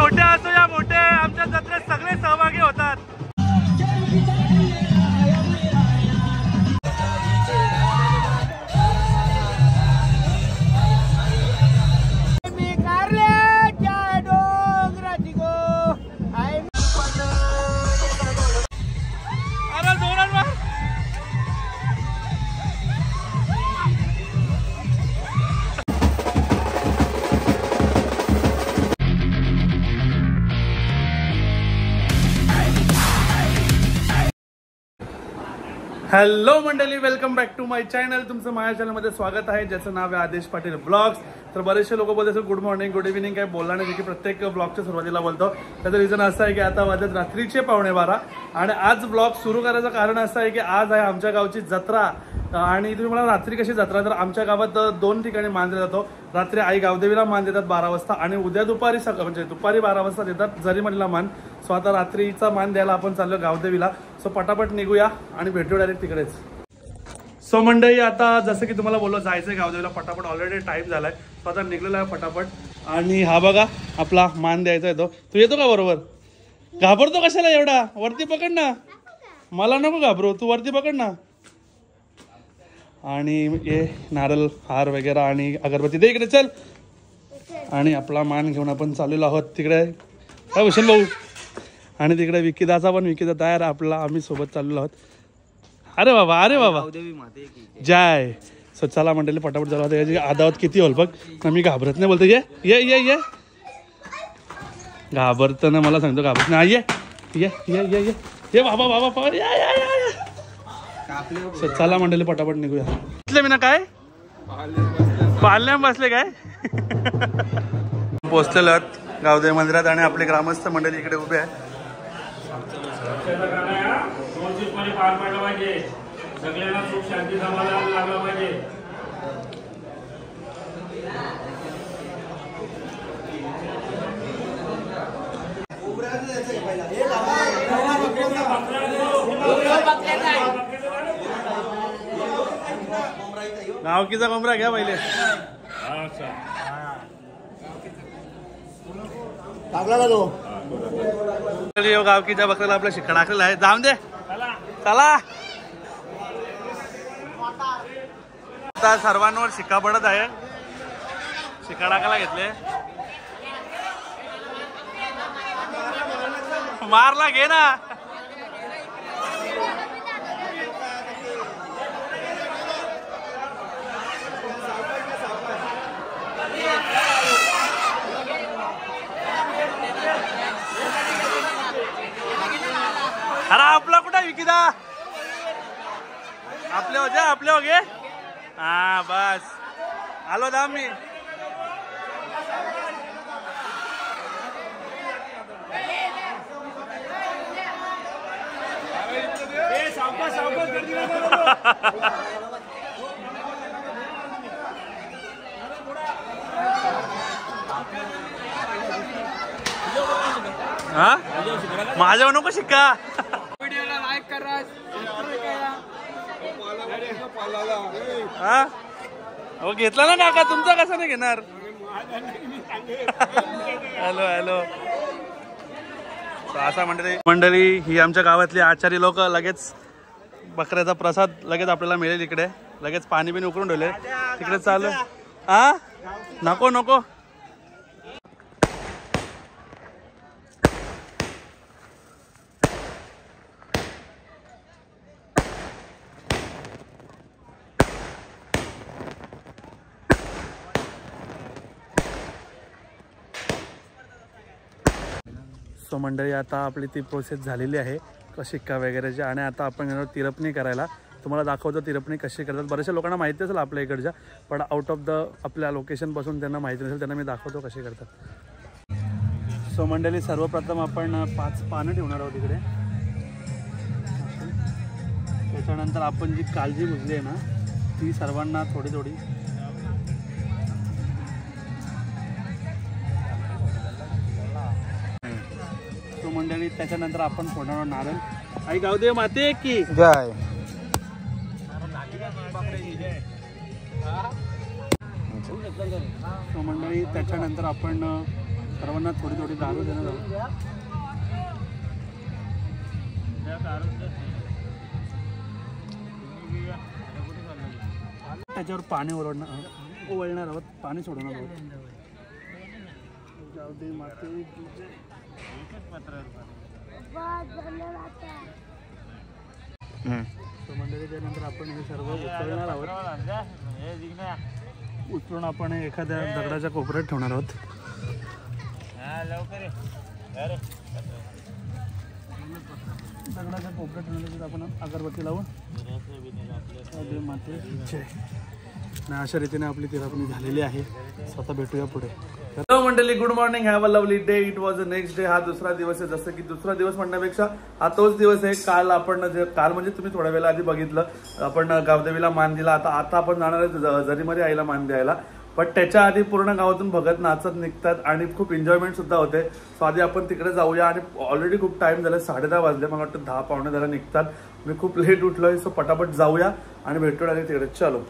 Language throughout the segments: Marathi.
छोटे असो या मोठे, आमच्या जत्रेत सगळे सहभागी होतात. हॅलो मंडळी, welcome back to my channel. तुमचं माझ्या चॅनलमध्ये स्वागत आहे, ज्याचं नाव आहे आदेश पाटील ब्लॉग्स. तर बरेचसे लोक बोलतात गुड मॉर्निंग, गुड इव्हिनिंग, काय बोलला नाही की प्रत्येक ब्लॉगच्या सुरुवातीला बोलतो. त्याचं रिझन असं आहे की आता वाजत रात्रीचे 12:15 आणि आज ब्लॉग सुरू करायचं कारण असं आहे की आज आहे आमच्या गावची जत्रा. आणि तुम्ही मला रात्री कशी जत्रा, तर आमच्या गावात 2 ठिकाणी मान दिला जातो. रात्री आई गावदेवीला मान देतात 12 वाजता आणि उद्या दुपारी म्हणजे दुपारी 12 वाजता देतात जरीमणीला मान. सो आता रात्रीचा मान द्यायला आपण चाललो गावदेवीला. सो पटापट निघूया आणि भेटू डायरेक्ट तिकडेच. सो मंडळी, आता जसं की तुम्हाला बोललो जायचं आहे गावदेवीला पटापट, ऑलरेडी टाईम झालाय. सो आता निघलेला आहे पटापट. आणि हा बघा आपला मान द्यायचा आहे तो. तू येतो का बरोबर? घाबरतो कशाला एवढा? वरती पकड ना. मला नको घाबरू, तू वरती पकड ना. आणि ये नारळ हार वगैरे आणि अगरबत्ती दे इकडे, चल. आणि आपला मान घेऊन आपण चाललेलो आहोत तिकडे. काय भूषण भाऊ? आणि तिकडे विकीदाचा पण, विकीदा तयार आपला, आम्ही सोबत चाललेलो आहोत. अरे बाबा, अरे बाबा, जय. सो चला मंडळी पटापट झाला. त्याची आदावत किती होल बघ ना. मी घाबरत नाही, बोलतो ये ये ये ये. घाबरतं ना, मला सांगतो घाबरत नाही. ये ये ये ये ये ये बाबा बाबा बाबा, या या या. सो चला मंडळी पटापट निघूया. बसले मी ना, काय पालण्या बसले काय? पोचलेलो आहेत गावदेवी मंदिरात आणि आपले ग्रामस्थ मंडळी इकडे उभे आहे. सगळ्यांना सुख शांती समाधान लागलं पाहिजे. गावकीचा कोंबडा घ्या पहिले. टाकला का तो? गावकीच्या बकऱ्याला आपला शिक्का टाकलेला आहे. जाऊन दे, चला. आता सर्वांवर शिक्का पडत आहे. शिक्का टाकायला घेतले. मारला घे ना. अरे आपला कुठं विकिदा? आपले हो, आपले हो गे. हा बस आलो दाम मी. हा माझ्यावर नको शिक्का. व्हिडिओला लाईक करा. हा हो घेतला ना काका, तुमचा कसा नाही घेणार? Hello hello. असा मंडळी ही आमच्या गावातली आचारी लोक. लगेच बकऱ्याचा प्रसाद लगेच आपल्याला मिळेल इकडे. लगेच पाणी बिनी उकळून ठेवले तिकडे. चालू. हा नको नको. सो मंडळी, आता आपली ती प्रोसेस झालेली आहे शिक्का वगैरेची. आणि आता आपण येणार तिरपणी करायला. तुम्हाला दाखवतो तिरपणी कशी करतात. बऱ्याचशा लोकांना माहिती असेल आपल्या इकडच्या, पण आउट ऑफ द आपल्या लोकेशनपासून त्यांना माहिती नसेल, त्यांना मी दाखवतो कशी करतात. सो मंडळी, सर्वप्रथम आपण 5 पानं ठेवणार आहोत इकडे. त्याच्यानंतर आपण जी काळजी बुजली आहे ना, ती सर्वांना थोडी थोडी मंडळी. त्याच्यानंतर आपण फोडणार नारळ. आई गावदेव माते की जय. मंडळी त्याच्यानंतर आपण सर्वांना थोडी थोडी दारू देणार आहोत. त्याच्यावर पाणी ओवळणार आहोत, पाणी सोडवणार आहोत. जाऊ दे माते. मंडळी त्यानंतर आपण हे सर्व उचलणार आहोत. उचलून आपण एखाद्या दगडाच्या कोपऱ्यात ठेवणार आहोत. दगडाच्या कोपऱ्यात ठेवण्यासाठी आपण अगरबत्ती लावून माते आणि अशा रीतीने आपली तिरापणी झालेली आहे. स्वतः भेटूया पुढे. हॅलो मंडळी, good morning. Have a lovely day. It was a next day. हा दुसरा दिवस आहे. जसं की दुसरा दिवस म्हणण्यापेक्षा हा तोच दिवस आहे. काल आपण काल म्हणजे तुम्ही थोड्या वेळा आधी बघितलं, आपण गावदेवीला मान दिला. आता आपण जाणार आहे जरीमध्ये आईला मान द्यायला. पण त्याच्या आधी पूर्ण गावातून भगत नाचत निघतात आणि खूप एन्जॉयमेंट सुद्धा होते. सो आधी आपण तिकडे जाऊया. आणि ऑलरेडी खूप टाइम झाला, 10:30 वाजले. मला वाटतं 10 पावणे 10 निघतात. मी खूप लेट उठलोय. सो पटापट जाऊया आणि भेटूया आणि तिकडे. चलो.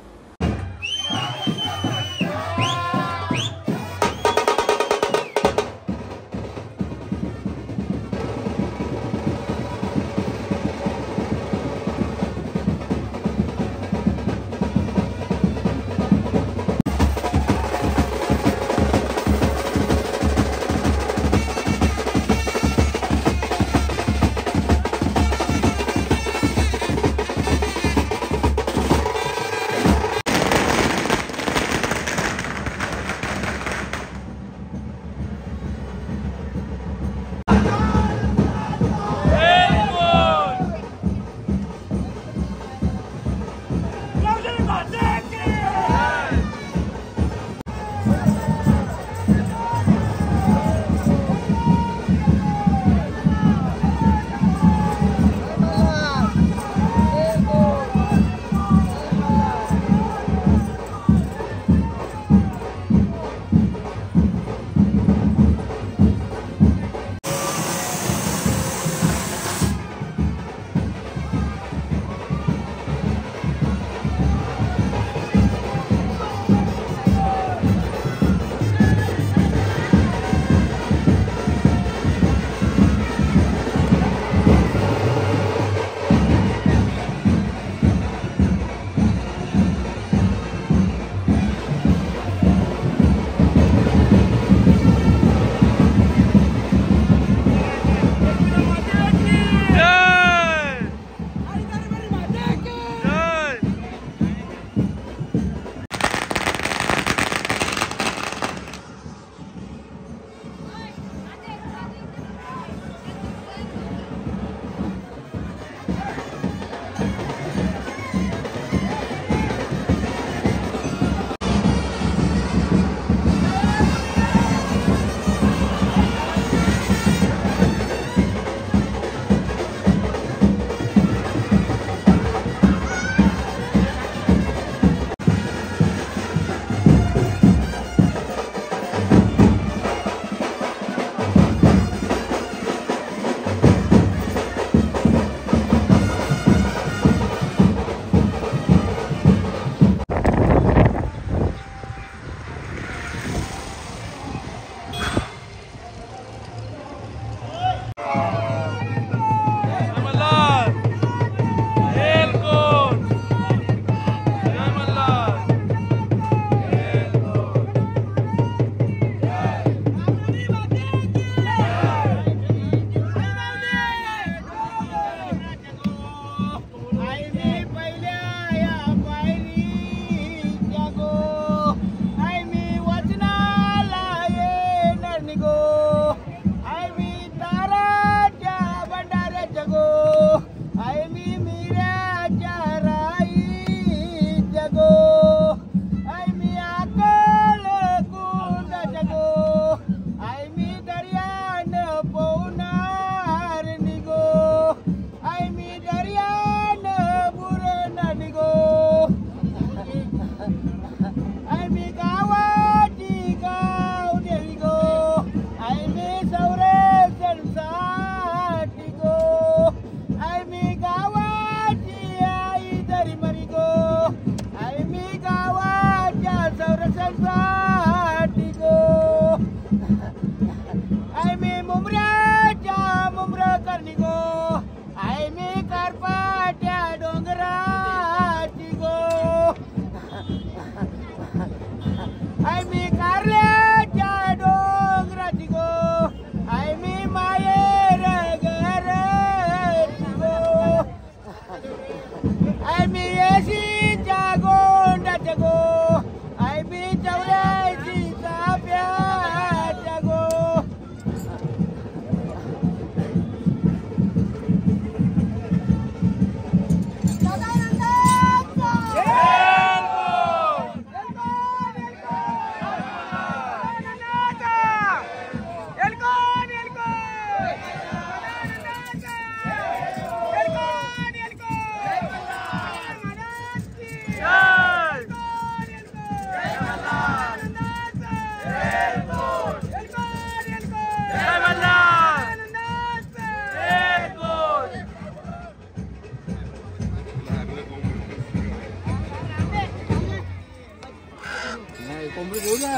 कोंबडी घेऊ ना.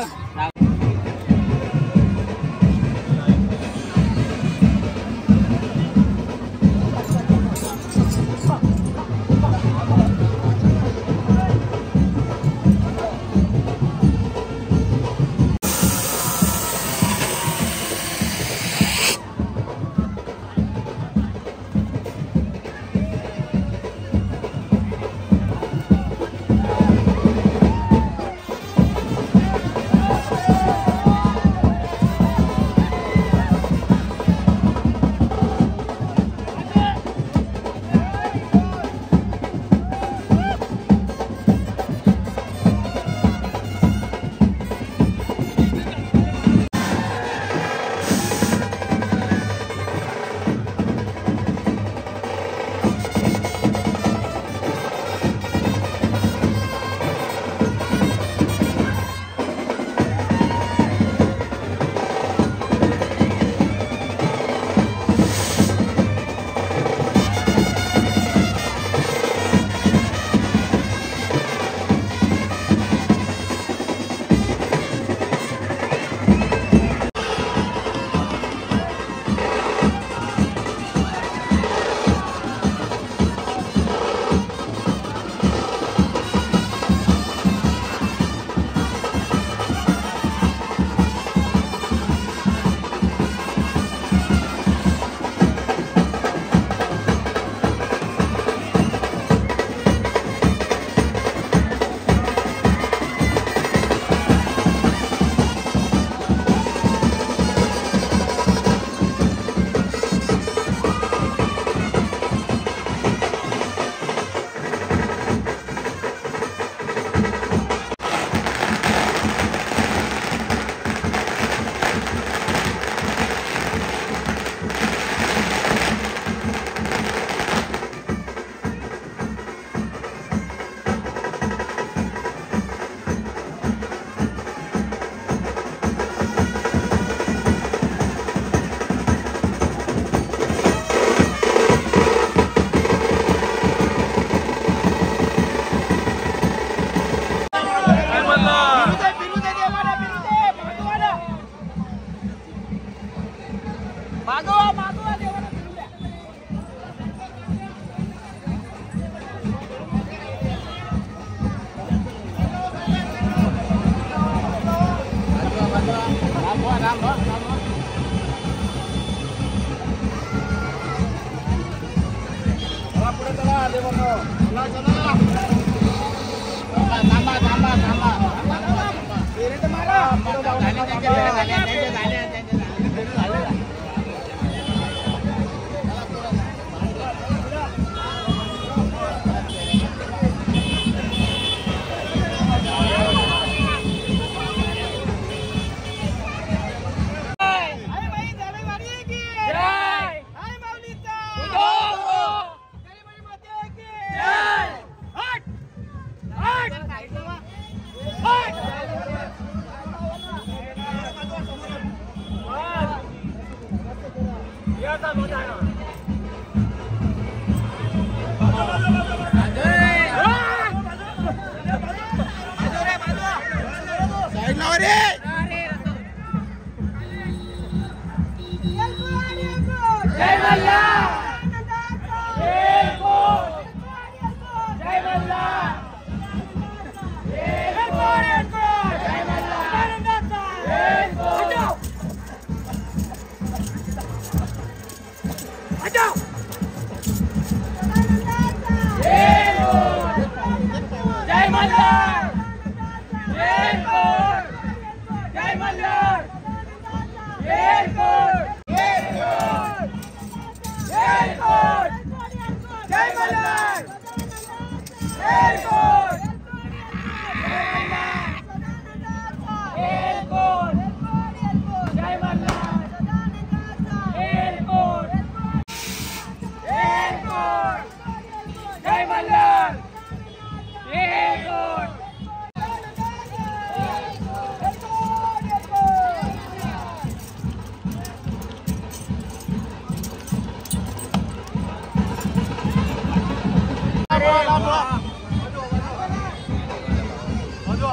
बाजू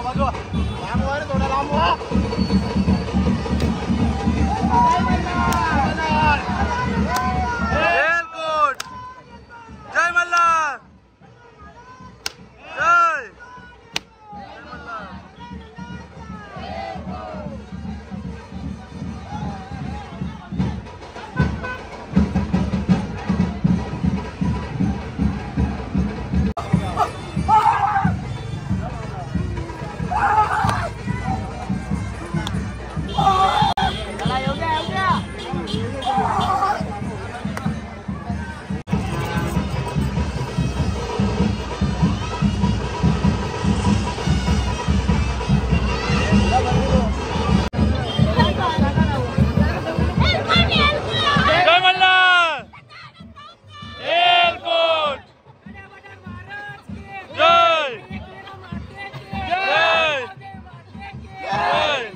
बाजू एअरपोर्ट जय मल्हार जय जय मल्हार एअरपोर्ट जय जय जय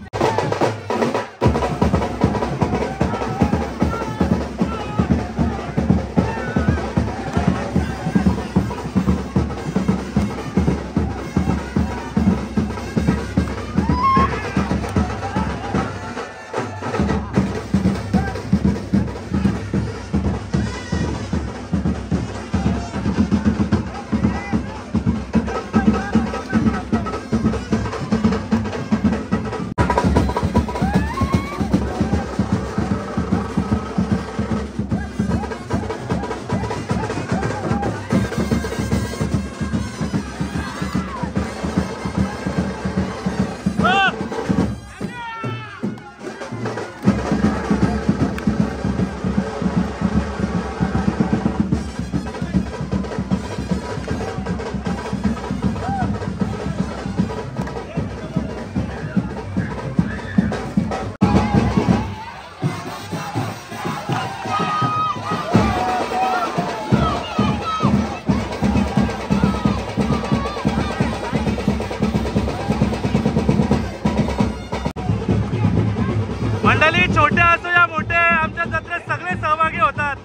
मंडळी छोटे असो या मोठे आमच्या जत्रेत सगळे सहभागी होतात.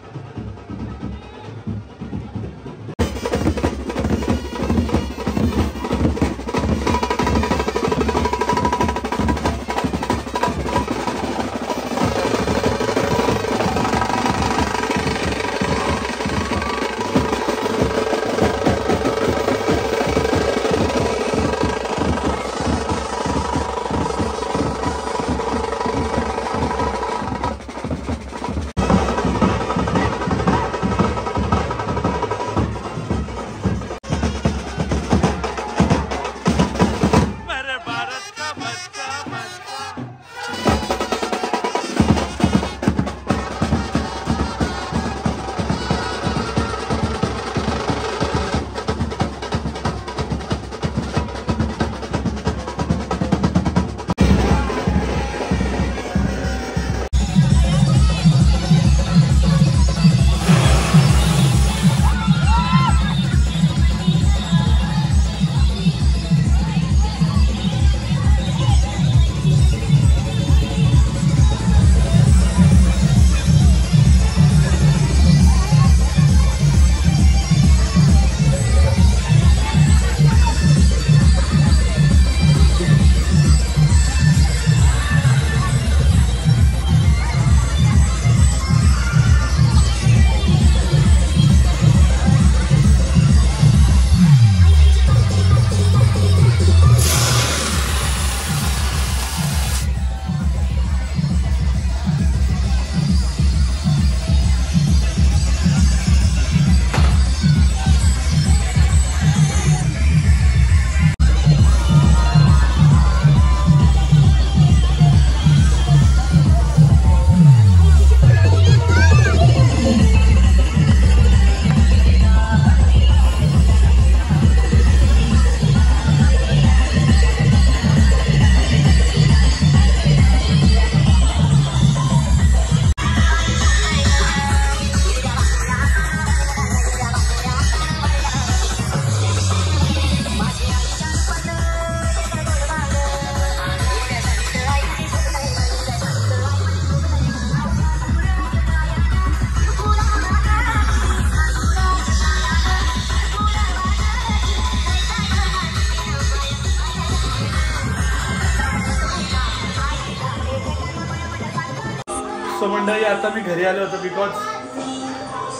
मंडळी आता मी घरी आलो होतो बिकॉज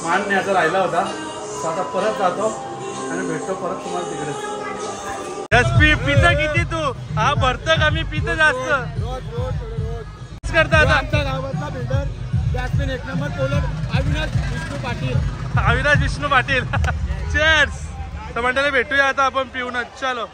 मान न्यायचा राहिला होता. तर आता परत जातो आणि भेटतो परत तुम्हाला तिकडे. पितं किती तू? हा भरतं का? मी पितं जास्त करता आता. आमच्या गावातला बिल्डर बॅट्समॅन एक number bowler Avinash Vishnu Patil. Avinash Vishnu Patil. Cheers. तर मंडळी भेटूया आता आपण पिऊनच. चलो.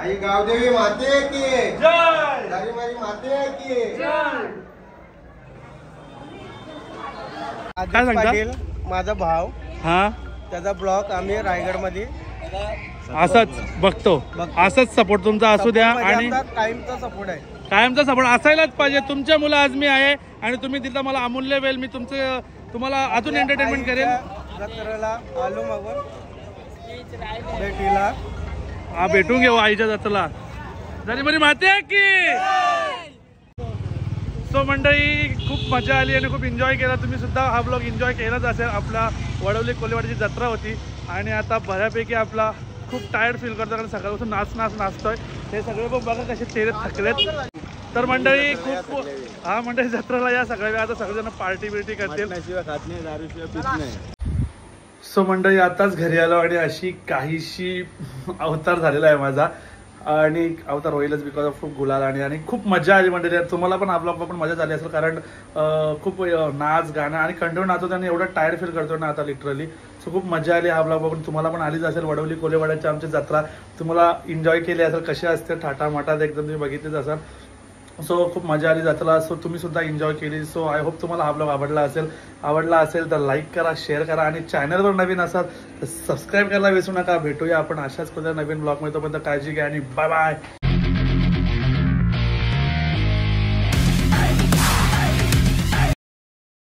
आई गावदेवी माते की जय. दारीमारी माते की जय. आदित्य सांगता? पाटील माझा भाव, हा त्याचा ब्लॉग आम्ही रायगड मध्ये असंच बघतो. असंच सपोर्ट तुमचा असू द्या आणि कायमचा सपोर्ट आहे. कायमचा सपोर्ट असायलाच पाहिजे. तुमच्या मुलं आज मी आहे आणि तुम्ही तिथं मला अमूल्य वेळ मी तुम्हाला अजून एंटरटेनमेंट करेन. जत्रेला आलो मग भेटीला हा भेटून घेऊ आईच्या जत्रेला. झाली बरी माते की. सो मंडळी खूप मजा आली आणि खूप एन्जॉय केला. तुम्ही सुद्धा हा ब्लॉग एन्जॉय केलाच असेल. आपला वडवली कोलेवाडीची जत्रा होती आणि आता बऱ्यापैकी आपला खूप टायर्ड फील करतो कारण सकाळपासून नाचतोय. हे सगळे पण बघा कसे चेहरे थकलेत. तर मंडळी खूप हा मंडळी जत्रेला या सगळ्या. आता सगळेजण पार्टी बिर्टी करतील. सो मंडळी आताच घरी आलो आणि अशी काहीशी अवतार झालेला आहे माझा आणि अवतार होईलच बिकॉज ऑफ खूप गुलाल आणि खूप मजा आली मंडळी. तुम्हाला पण आपला पण मजा झाली असेल कारण खूप नाच गाणं आणि कंटिन्यू नाचतो आणि एवढं टायर्ड फील करतो ना आता लिटरली. सो खूप मजा आली हा ब्लॉग बघून. तुम्हाला पण आलीच असेल वडवली कोलेवाड्याची आमची जत्रा. तुम्हाला एन्जॉय केली असेल. कशी असते थाटामाटात एकदम तुम्ही बघितलेच असाल. सो खूप मजा आली जत्रा. सो तुम्ही सुद्धा एन्जॉय केली. सो आय होप तुम्हाला हा ब्लॉग आवडला असेल तर लाईक करा, शेअर करा आणि चॅनलवर नवीन असाल तर सबस्क्राईब करायला विसरू नका. भेटूया आपण अशाच कोणत्या नवीन ब्लॉग मध्ये. तोपर्यंत काळजी घ्या आणि बाय बाय.